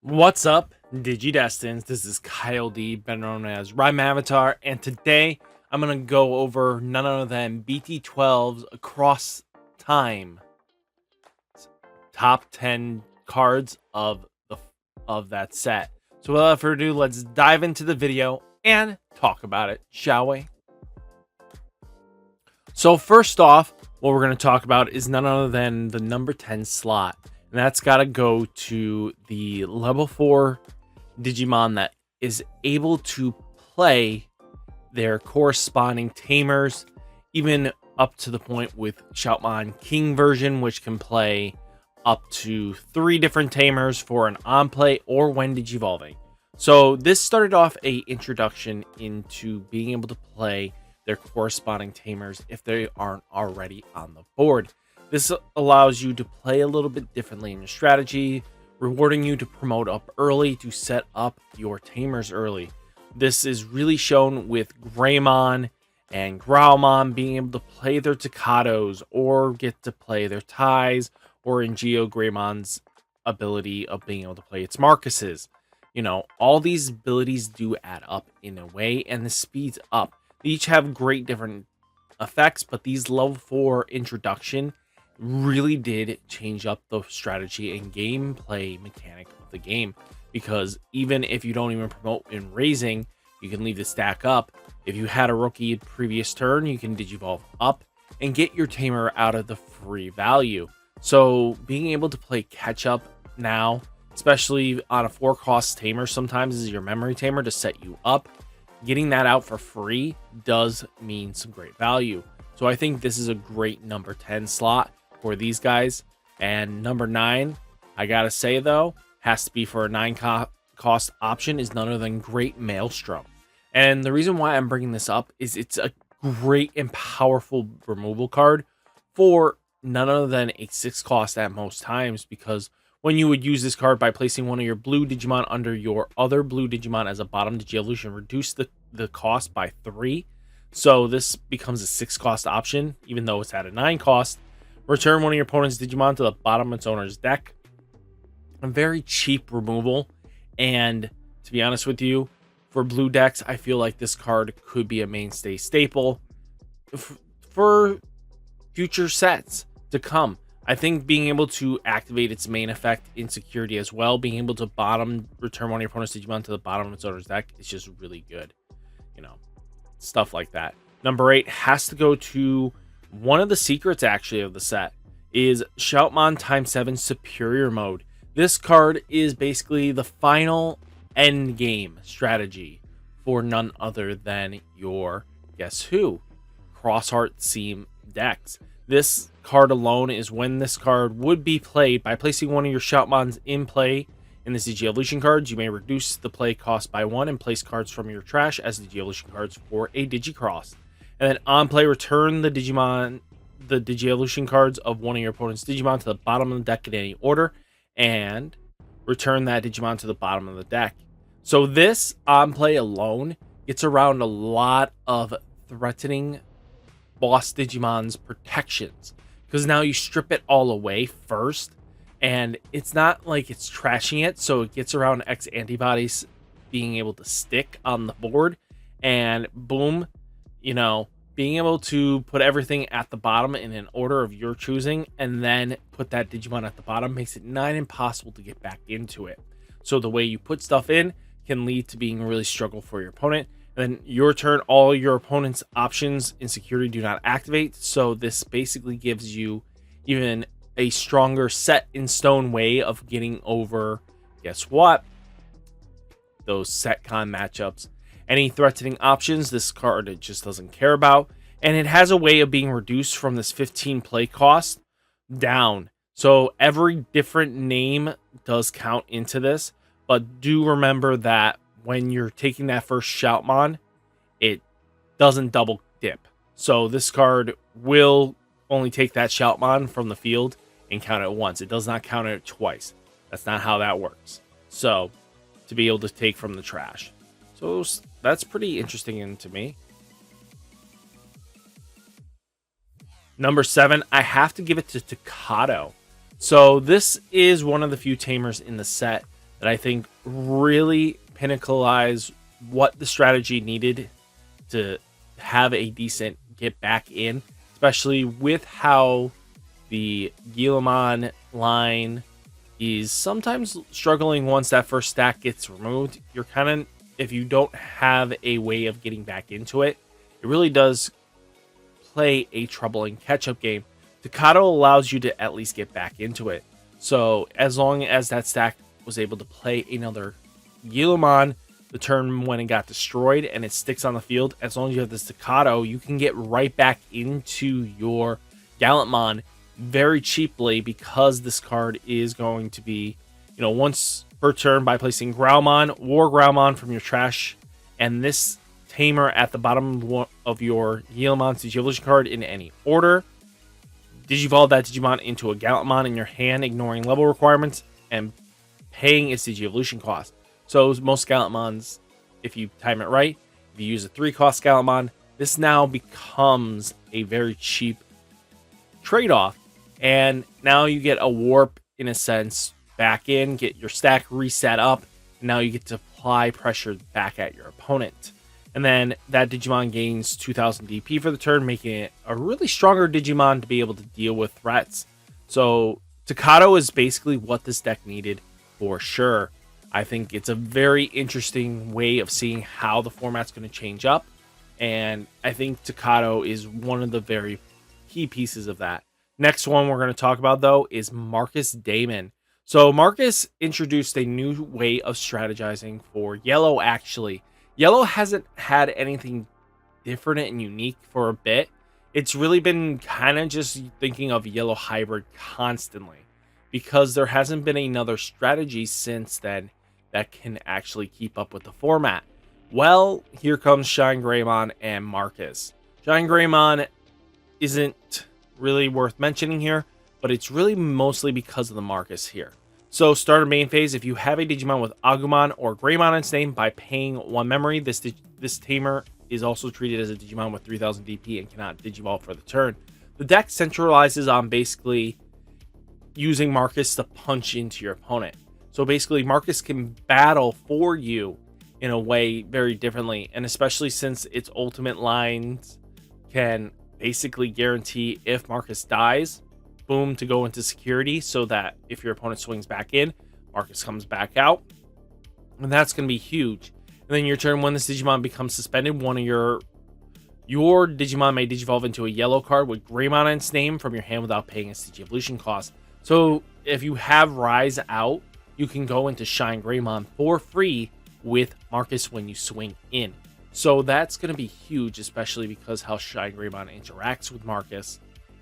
What's up, Digidestins? This is Kyle D, better known as RideMyAvatar, and today I'm gonna go over none other than BT-12's across time top 10 cards of that set. So without further ado, let's dive into the video and talk about it, shall we? So first off, what we're gonna talk about is none other than the number 10 slot. And that's got to go to the level 4 Digimon that is able to play their corresponding tamers, even up to the point with Shoutmon King version, which can play up to 3 different tamers for an on play or when digivolving. So this started off a introduction into being able to play their corresponding tamers if they aren't already on the board. This allows you to play a little bit differently in your strategy, rewarding you to promote up early to set up your tamers early. This is really shown with Greymon and Growlmon being able to play their Takatos or get to play their ties, or in Geo Greymon's ability of being able to play its Marcuses. You know, all these abilities do add up in a way, and the speeds up. They each have great different effects, but these level 4 introduction really did change up the strategy and gameplay mechanic of the game, because even if you don't even promote in raising, you can leave the stack up. If you had a rookie previous turn, you can digivolve up and get your tamer out of the free value. So being able to play catch up now, especially on a 4-cost tamer, sometimes is your memory tamer to set you up. Getting that out for free does mean some great value. So I think this is a great number 10 slot for these guys. And number 9, I gotta say though, has to be for a 9-cost option, is none other than Great Maelstrom. And the reason why I'm bringing this up is it's a great and powerful removal card for none other than a 6-cost at most times, because when you would use this card by placing one of your blue Digimon under your other blue Digimon as a bottom Digievolution, reduce the cost by 3. So this becomes a 6-cost option, even though it's at a 9-cost. Return one of your opponent's Digimon to the bottom of its owner's deck. A very cheap removal. And to be honest with you, for blue decks, I feel like this card could be a mainstay staple for future sets to come. I think being able to activate its main effect in security as well, being able to return one of your opponent's Digimon to the bottom of its owner's deck is just really good. You know, stuff like that. Number 8 has to go to one of the secrets actually of the set, is Shoutmon x7 Superior Mode. This card is basically the final end game strategy for none other than your, guess who, Crossheart Seam decks. This card alone is when this card would be played by placing one of your Shoutmons in play in the Digievolution cards. You may reduce the play cost by 1 and place cards from your trash as Digievolution cards for a Digicross. And then on play, return the Digievolution cards of one of your opponent's Digimon to the bottom of the deck in any order, and return that Digimon to the bottom of the deck. So this on play alone gets around a lot of threatening boss Digimon's protections, because now you strip it all away first, and it's not like it's trashing it, so it gets around X Antibodies being able to stick on the board, and boom, you know, being able to put everything at the bottom in an order of your choosing and then put that Digimon at the bottom makes it nigh impossible to get back into it. So the way you put stuff in can lead to being a really struggle for your opponent. And then your turn, all your opponent's options in security do not activate. So this basically gives you even a stronger set in stone way of getting over, guess what, those setcon matchups. Any threatening options, this card it just doesn't care about. And it has a way of being reduced from this 15 play cost down. So every different name does count into this. But do remember that when you're taking that first Shoutmon, it doesn't double dip. So this card will only take that Shoutmon from the field and count it once. It does not count it twice. That's not how that works. So to be able to take from the trash. So that's pretty interesting to me. Number 7, I have to give it to Takato. So this is one of the few tamers in the set that I think really pinnacleize what the strategy needed to have a decent get back in, especially with how the Beelzemon line is sometimes struggling once that first stack gets removed. You're kind of, if you don't have a way of getting back into it, it really does play a troubling catch-up game. Takato allows you to at least get back into it. So as long as that stack was able to play another Beelzemon the turn when it got destroyed and it sticks on the field, as long as you have this Takato, you can get right back into your Gallantmon very cheaply, because this card is going to be, once per turn by placing Growlmon, War Growlmon from your trash, and this tamer at the bottom of your Beelzemon's Digivolution card in any order. Digivolve that Digimon into a Gallantmon in your hand, ignoring level requirements and paying its Digivolution cost. So most Gallantmons, if you time it right, if you use a 3-cost Gallantmon, this now becomes a very cheap trade-off. And now you get a warp, in a sense, back in, get your stack reset up, and now you get to apply pressure back at your opponent. And then that Digimon gains 2000 DP for the turn, making it a really stronger Digimon to be able to deal with threats. So Takato is basically what this deck needed for sure. I think it's a very interesting way of seeing how the format's going to change up. And I think Takato is one of the very key pieces of that. Next one we're going to talk about, though, is Marcus Damon. So Marcus introduced a new way of strategizing for Yellow, actually. Yellow hasn't had anything different and unique for a bit. It's really been kind of just thinking of Yellow Hybrid constantly, because there hasn't been another strategy since then that can actually keep up with the format. Well, here comes Shine Greymon and Marcus. Shine Greymon isn't really worth mentioning here, but it's really mostly because of the Marcus here. So starter main phase, if you have a Digimon with Agumon or Greymon in its name, by paying 1 memory, this tamer is also treated as a Digimon with 3000 DP and cannot Digivolve for the turn. The deck centralizes on basically using Marcus to punch into your opponent. So basically Marcus can battle for you in a way very differently, and especially since its ultimate lines can basically guarantee if Marcus dies, boom, to go into security, so that if your opponent swings back in, Marcus comes back out. And that's going to be huge. And then your turn, when this Digimon becomes suspended, one of your Digimon may Digivolve into a yellow card with Greymon in its name from your hand without paying its Digivolution cost. So if you have Rise out, you can go into Shine Greymon for free with Marcus when you swing in. So that's going to be huge, especially because how Shine Greymon interacts with Marcus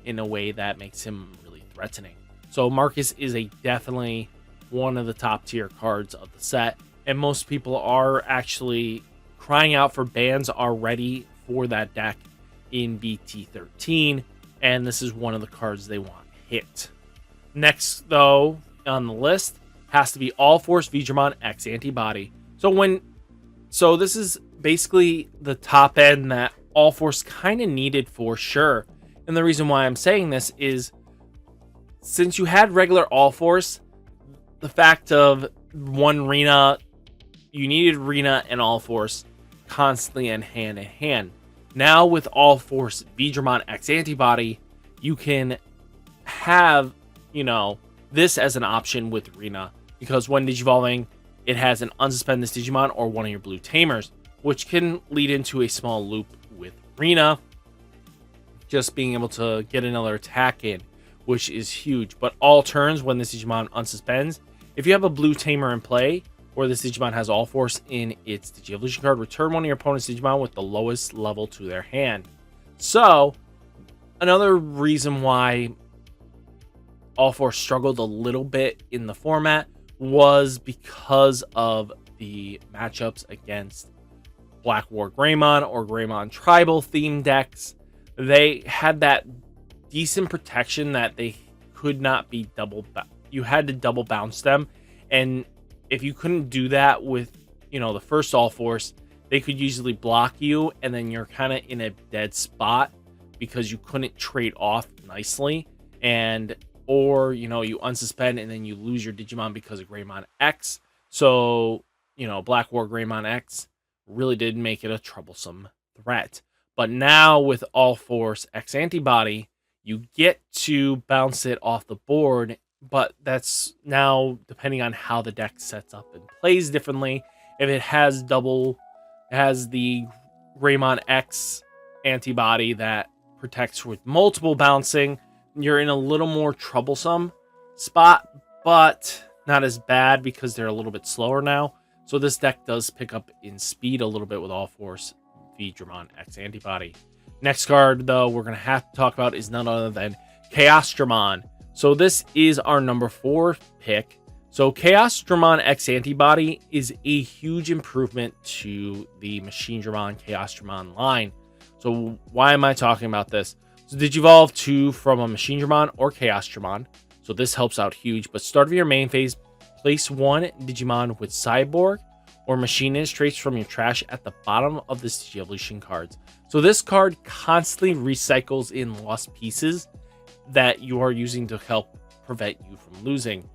in a way that makes him really threatening. So Marcus is definitely one of the top tier cards of the set, and most people are actually crying out for bans already for that deck in BT-13, and this is one of the cards they want hit. Next, though, on the list has to be UlforceVeedramon X Antibody. So this is basically the top end that Allforce kind of needed for sure. And the reason why I'm saying this is, since you had regular Allforce, the fact of one Rena, you needed Rena and Allforce constantly in hand. Now with UlforceVeedramon X Antibody, you can have, this as an option with Rena, because when Digivolving, it has an unsuspend this Digimon or one of your blue tamers, which can lead into a small loop with Rena, just being able to get another attack in, which is huge. But all turns when this Digimon unsuspends, if you have a blue tamer in play, or this Digimon has All Force in its Digivolution card, return one of your opponent's Digimon with the lowest level to their hand. So, another reason why All Force struggled a little bit in the format was because of the matchups against Black War Greymon or Greymon Tribal theme decks. They had that decent protection that they could not be you had to double bounce them, and if you couldn't do that with the first All Force, they could usually block you, and then you're kind of in a dead spot because you couldn't trade off nicely, or you unsuspend and then you lose your Digimon because of Greymon X. So, Black War Greymon X really did make it a troublesome threat. But now with All Force X Antibody, you get to bounce it off the board, but that's now depending on how the deck sets up and plays differently. If it has the Greymon X Antibody that protects with multiple bouncing, you're in a little more troublesome spot, but not as bad because they're a little bit slower now. So this deck does pick up in speed a little bit with UlforceVeedramon X Antibody. Next card, though, we're going to have to talk about is none other than Chaosdramon. So this is our number 4 pick. So Chaosdramon X Antibody is a huge improvement to the Machinedramon Chaosdramon line. So why am I talking about this? So Digivolve 2 from a Machinedramon or Chaosdramon. So this helps out huge. But start of your main phase, place 1 Digimon with Cyborg or Machinist traits from your trash at the bottom of the Digievolution cards. So this card constantly recycles in lost pieces that you are using to help prevent you from losing.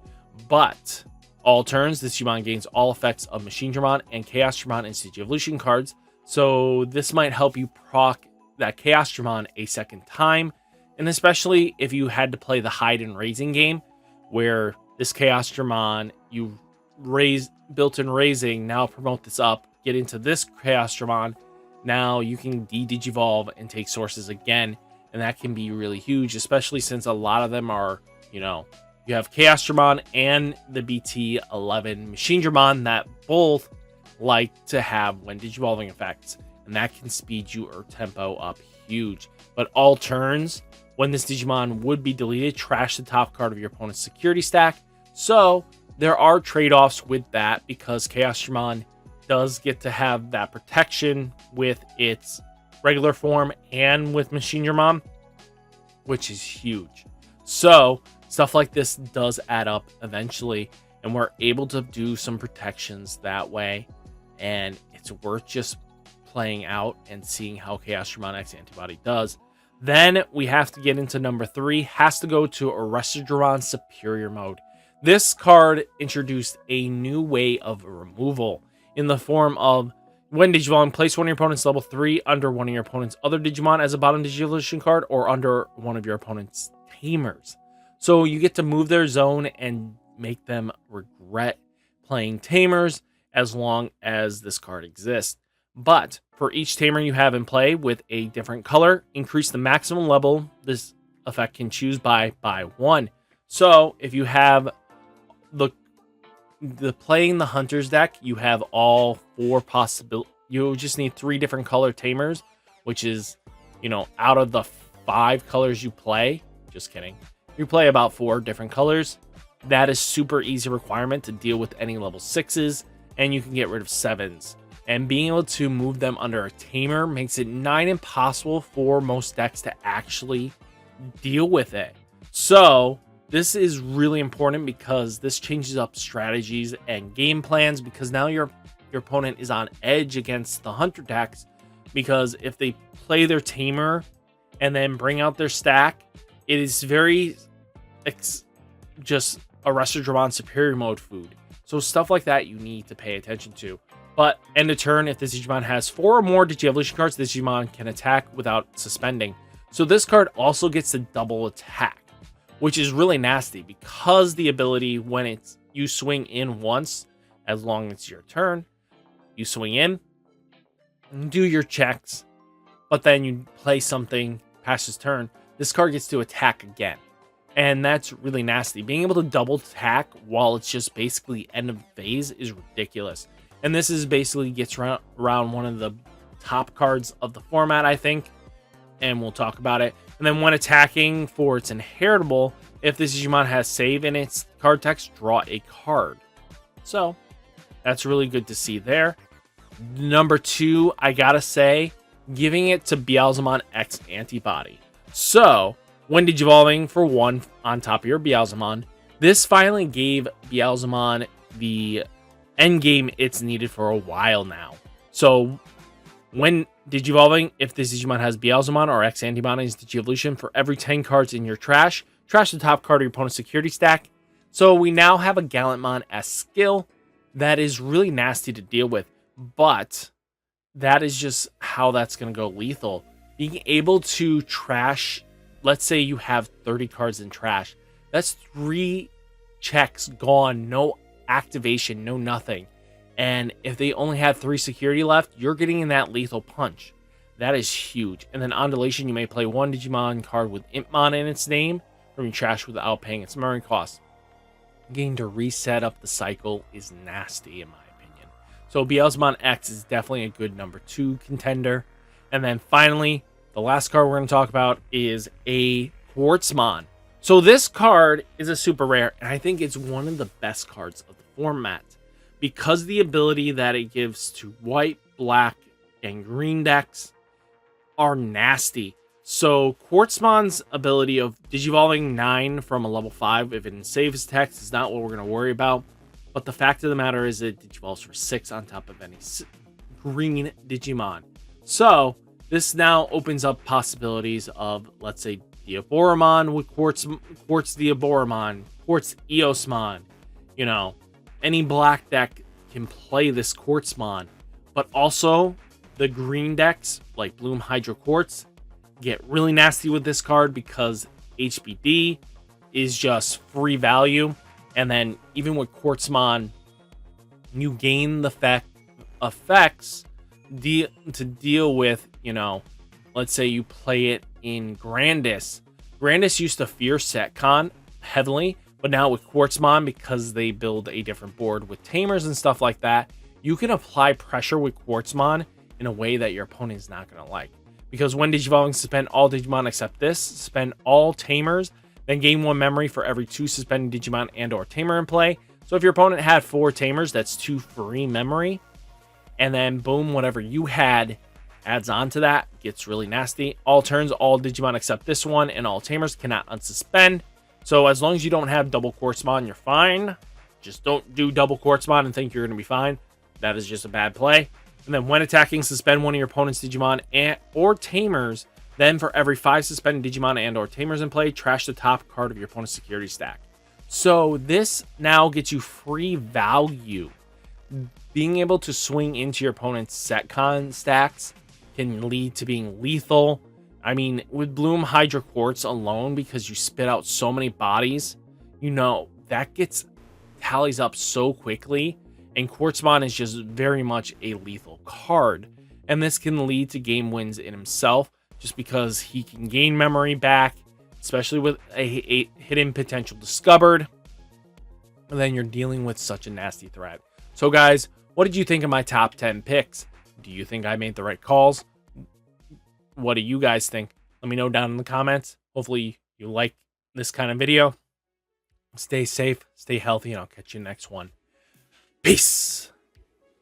But all turns, this Digimon gains all effects of Machinedramon and Chaosdramon and Digievolution cards. So this might help you proc that Chaosdramon a second time. And especially if you had to play the hide and raising game, where this Chaosdramon, you built-in raising, now promote this up, get into this Chaosdramon, now you can de-digivolve and take sources again, and that can be really huge, especially since a lot of them are, you have Chaosdramon and the BT-12 Machinedramon that both like to have when digivolving effects, and that can speed your tempo up huge. But all turns, when this Digimon would be deleted, trash the top card of your opponent's security stack. So there are trade-offs with that because Chaosdramon does get to have that protection with its regular form and with Machinedramon, which is huge. So stuff like this does add up eventually, and we're able to do some protections that way, and it's worth just playing out and seeing how Chaosdramon X Antibody does. Then we have to get into number 3, has to go to Rastamon Superior Mode. This card introduced a new way of removal in the form of when Digivolving, place one of your opponent's level 3 under one of your opponent's other Digimon as a bottom Digievolution card or under one of your opponent's Tamers. So you get to move their zone and make them regret playing Tamers as long as this card exists. But for each Tamer you have in play with a different color, increase the maximum level this effect can choose by 1. So if you have the playing the Hunter's deck, you have all 4 possible. You just need 3 different color Tamers, which is, out of the 5 colors you play. Just kidding. You play about 4 different colors. That is super easy requirement to deal with any level 6s, and you can get rid of 7s. And being able to move them under a Tamer makes it nigh impossible for most decks to actually deal with it. So this is really important because this changes up strategies and game plans, because now your opponent is on edge against the Hunter decks, because if they play their Tamer and then bring out their stack, it is very just a Rastamon Superior Mode food. So stuff like that you need to pay attention to. But end of turn, if this Digimon has 4 or more Digievolution cards, this Digimon can attack without suspending. So this card also gets a double attack, which is really nasty because the ability when you swing in once, as long as it's your turn, you swing in, do your checks, but then you play something past his turn, this card gets to attack again. And that's really nasty. Being able to double attack while it's just basically end of phase is ridiculous. And this is basically gets around one of the top cards of the format, I think. And we'll talk about it. And then when attacking for its inheritable, if this Digimon has save in its card text, draw a card. So that's really good to see there. Number 2, I gotta say, giving it to Beelzemon X Antibody. So when Digivolving for 1 on top of your Beelzemon, this finally gave Beelzemon the endgame it's needed for a while now. So when Digivolving, if this Digimon has Beelzemon or X Antibody's Digievolution, for every 10 cards in your trash the top card of your opponent's security stack. So we now have a Gallantmon as skill, that is really nasty to deal with. But that is just how that's going to go lethal. Being able to trash, let's say you have 30 cards in trash, that's 3 checks gone, no activation, no nothing. And if they only have 3 security left, you're getting in that lethal punch. That is huge. And then Undulation, you may play 1 Digimon card with Impmon in its name from your trash without paying its memory cost. Getting to reset up the cycle is nasty in my opinion. So Beelzemon X is definitely a good number 2 contender. And then finally, the last card we're going to talk about is a Quartzmon. So this card is a super rare, and I think it's one of the best cards of the format because the ability that it gives to white, black, and green decks are nasty. So Quartzmon's ability of Digivolving 9 from a level 5, if it saves text, is not what we're going to worry about. But the fact of the matter is it Digivolves for 6 on top of any green Digimon. So this now opens up possibilities of, let's say, Diaboromon with Quartz Diaboromon, Quartz Eosmon. You know, any black deck can play this Quartzmon. But also, the green decks, like Bloom Hydro Quartz, get really nasty with this card because HBD is just free value. And then, even with Quartzmon, you gain the effects to deal with, you know, let's say you play it in Grandis. Grandis used to fear Setcon heavily, but now with Quartzmon, because they build a different board with tamers and stuff like that, you can apply pressure with Quartzmon in a way that your opponent is not going to like. Because when Digivolving, suspend all Digimon except this, suspend all tamers, then gain 1 memory for every 2 suspended Digimon and or tamer in play. So if your opponent had 4 tamers, that's 2 free memory. And then boom, whatever you had adds on to that, gets really nasty. All turns, all Digimon except this one, and all tamers cannot unsuspend. So as long as you don't have double Quartzmon, you're fine. Just don't do double Quartzmon and think you're going to be fine. That is just a bad play. And then when attacking, suspend one of your opponent's Digimon or tamers. Then for every 5 suspended Digimon and or tamers in play, trash the top card of your opponent's security stack. So this now gets you free value. Being able to swing into your opponent's Setcon stacks can lead to being lethal. I mean, with Bloom Hydro Quartz alone, because you spit out so many bodies, you know, that tallies up so quickly. And Quartzmon is just very much a lethal card. And this can lead to game wins in himself, just because he can gain memory back, especially with a hidden potential discovered. And then you're dealing with such a nasty threat. So guys, what did you think of my top 10 picks? Do you think I made the right calls? What do you guys think? Let me know down in the comments. Hopefully you like this kind of video. Stay safe, stay healthy, and I'll catch you next one. Peace.